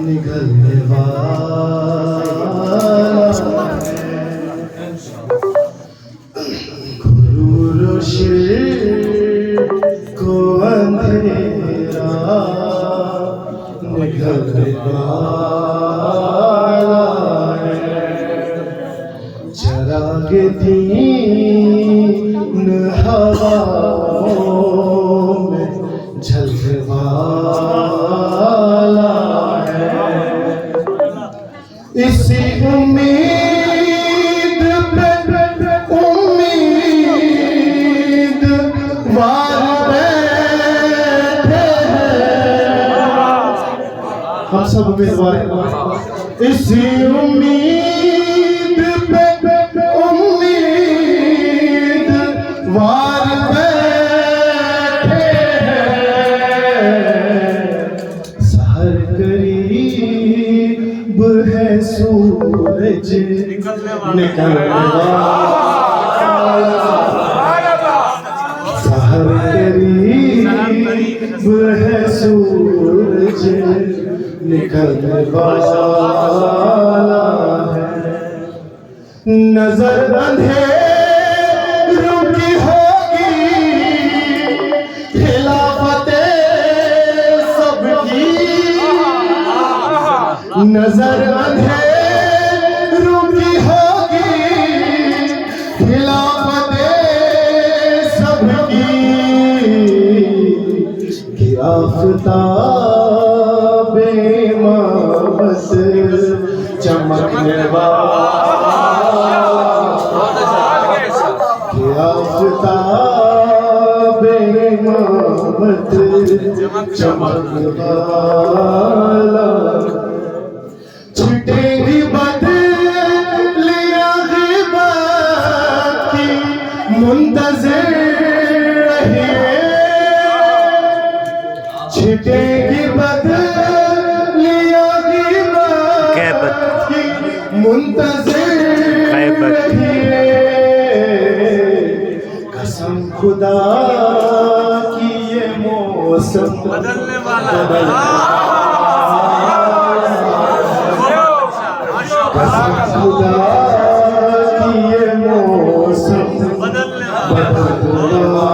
निकलने वाला को अंधेरा निकलने वाला है। चराग दीन हवाओं में झलने वाला है। इसी उम्मीद पे हम सब उम्मीदवार इसी उम्मीद पे उम्मीदवार बैठे हैं। सहर करीब है सूरज निकलने वाला। सहर करीब है सूरज निकलने वाला है। नजर अंधेरों की होगी खिलाफते सबकी। नजर अंधेरों की होगी खिलाफते सबकी। कि आफताब इमामत चमकने वाला। कि आफताब इमामत चमकने वाला। छुटेगी बदलियां ग़िबत की मुंतज़िर रहिए। छिटेगी बदलियां ग़िबत की मुंतज़िर रहिए। कसम खुदा की ये मौसम बदलने वाला। कसम खुदा की ये मौसम बदलने वाला।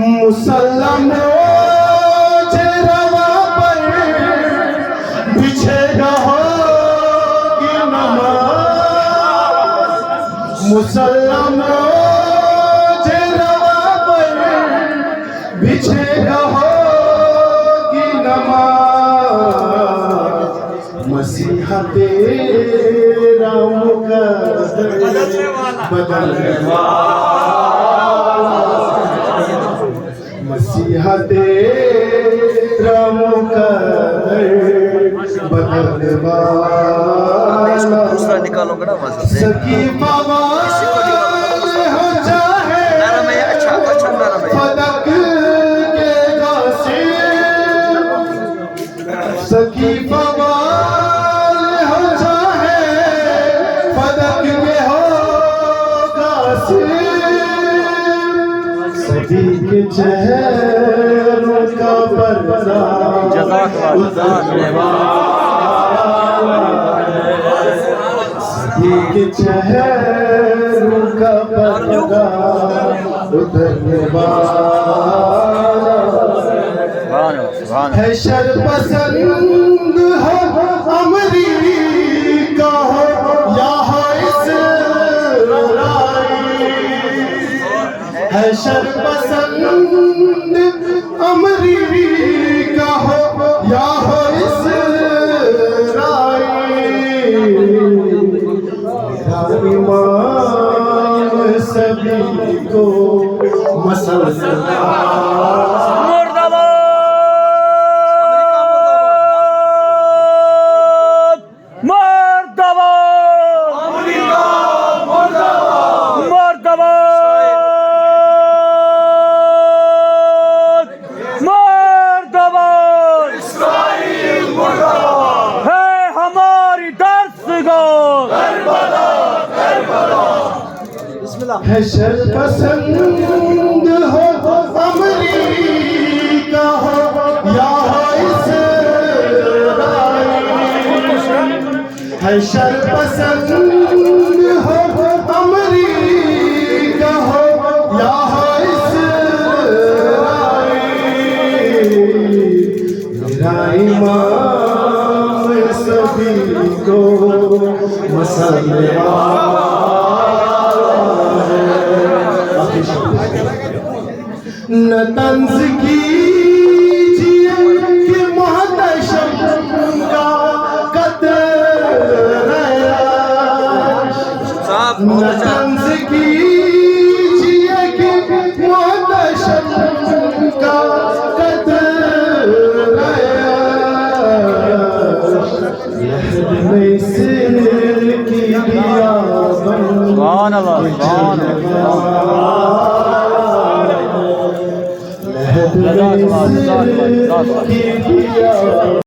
मुसल्लम रोज़े रवा पर बिछेगा होगी नमाज़। मुसल्लम रोज़े रवा पर बिछेगा होगी नमाज़। मसीहा तेरा मुक़द्दर बदलने वाला। मसीहा तेरा मुक़द्दर बदलने वाला। सकीफ़ा वाले हो चाहे फलक के गासिब। सकीफ़ा वाले हो चाहे फलक के हो गासिब। सदी के चेहरों का पर्दा उतारने वाला। सदी के चेहरों का पर्दा उतारने वाला है। शरपसंद हो अमरीका हो या हो इस्राइल। है शरपसंद अमरीका हो या हो इस्राइल। मेरा ईमान सभी को मसलसल है। शरपसंद हो अमरीका हैशर पसंद हो अमरीका हो या हो इस्राईल, मेरा इमाम सभी को न तंज कीजिए कि मोहतशम का कदर न तंज कीजिए कि मोहतशम का कदर की दिया सुभान अल्लाह, सुभान अल्लाह।